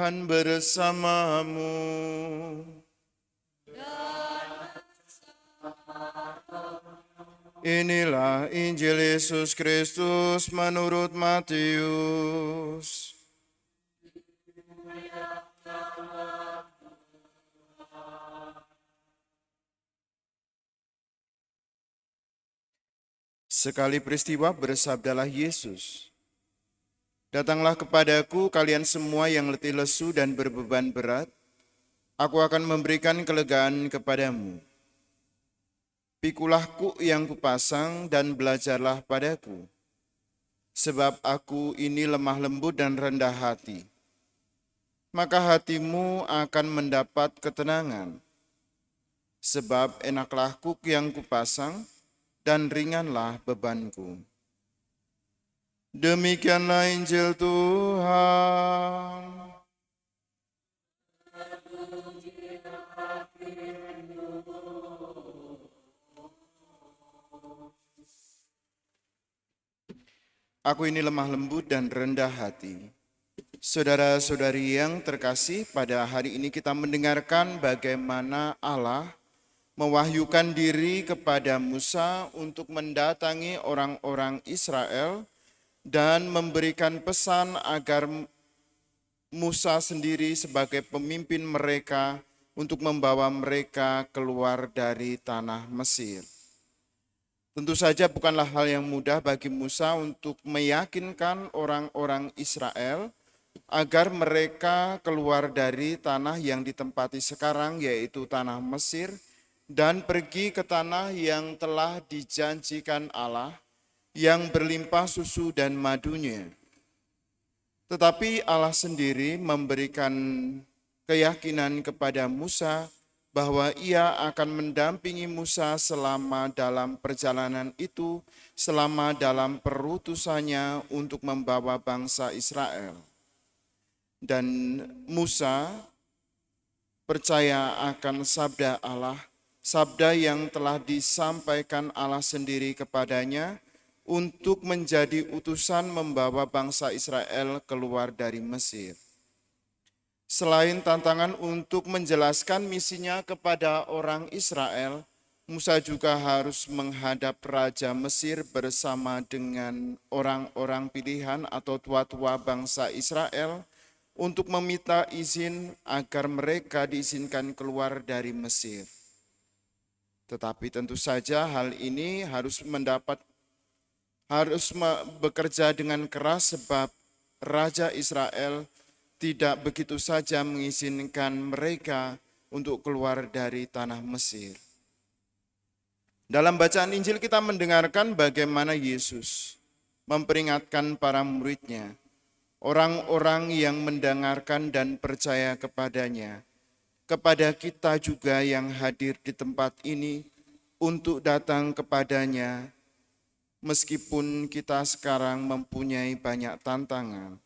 Tuhan bersamamu. Inilah Injil Yesus Kristus menurut Matius. Sekali peristiwa bersabdalah Yesus, "Datanglah kepadaku kalian semua yang letih lesu dan berbeban berat, aku akan memberikan kelegaan kepadamu. Pikulah kuk yang kupasang dan belajarlah padaku, sebab aku ini lemah lembut dan rendah hati. Maka hatimu akan mendapat ketenangan, sebab enaklah kuk yang kupasang dan ringanlah bebanku." Demikianlah Injil Tuhan. Aku ini lemah lembut dan rendah hati. Saudara-saudari yang terkasih, pada hari ini kita mendengarkan bagaimana Allah mewahyukan diri kepada Musa untuk mendatangi orang-orang Israel dan memberikan pesan agar Musa sendiri sebagai pemimpin mereka untuk membawa mereka keluar dari tanah Mesir. Tentu saja bukanlah hal yang mudah bagi Musa untuk meyakinkan orang-orang Israel agar mereka keluar dari tanah yang ditempati sekarang, yaitu tanah Mesir, dan pergi ke tanah yang telah dijanjikan Allah, yang berlimpah susu dan madunya. Tetapi Allah sendiri memberikan keyakinan kepada Musa bahwa ia akan mendampingi Musa selama dalam perjalanan itu, selama dalam perutusannya untuk membawa bangsa Israel. Dan Musa percaya akan sabda Allah, sabda yang telah disampaikan Allah sendiri kepadanya untuk menjadi utusan membawa bangsa Israel keluar dari Mesir. Selain tantangan untuk menjelaskan misinya kepada orang Israel, Musa juga harus menghadap Raja Mesir bersama dengan orang-orang pilihan atau tua-tua bangsa Israel untuk meminta izin agar mereka diizinkan keluar dari Mesir. Tetapi tentu saja hal ini harus bekerja dengan keras, sebab Raja Israel tidak begitu saja mengizinkan mereka untuk keluar dari tanah Mesir. Dalam bacaan Injil kita mendengarkan bagaimana Yesus memperingatkan para muridnya, orang-orang yang mendengarkan dan percaya kepadanya, kepada kita juga yang hadir di tempat ini untuk datang kepadanya, meskipun kita sekarang mempunyai banyak tantangan.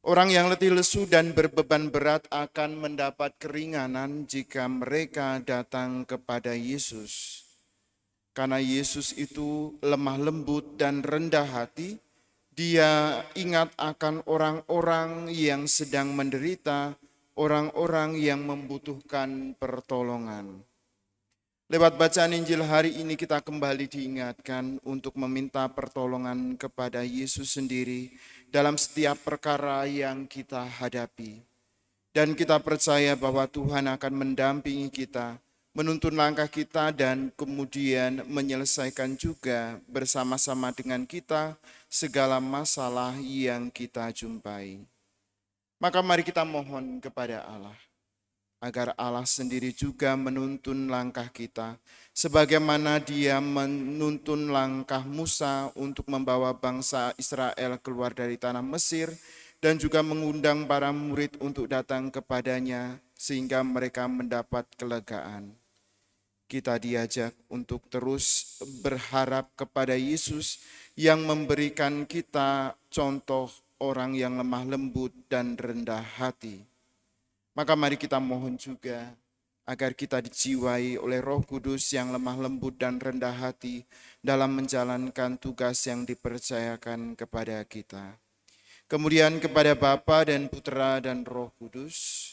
Orang yang letih lesu dan berbeban berat akan mendapat keringanan jika mereka datang kepada Yesus. Karena Yesus itu lemah lembut dan rendah hati, Dia ingat akan orang-orang yang sedang menderita, orang-orang yang membutuhkan pertolongan. Lewat bacaan Injil hari ini kita kembali diingatkan untuk meminta pertolongan kepada Yesus sendiri dalam setiap perkara yang kita hadapi. Dan kita percaya bahwa Tuhan akan mendampingi kita, menuntun langkah kita, dan kemudian menyelesaikan juga bersama-sama dengan kita segala masalah yang kita jumpai. Maka mari kita mohon kepada Allah, agar Allah sendiri juga menuntun langkah kita, sebagaimana Dia menuntun langkah Musa untuk membawa bangsa Israel keluar dari tanah Mesir, dan juga mengundang para murid untuk datang kepadanya, sehingga mereka mendapat kelegaan. Kita diajak untuk terus berharap kepada Yesus yang memberikan kita contoh orang yang lemah lembut dan rendah hati. Maka mari kita mohon juga agar kita dijiwai oleh Roh Kudus yang lemah lembut dan rendah hati dalam menjalankan tugas yang dipercayakan kepada kita. kemudian kepada Bapa dan Putra dan Roh Kudus,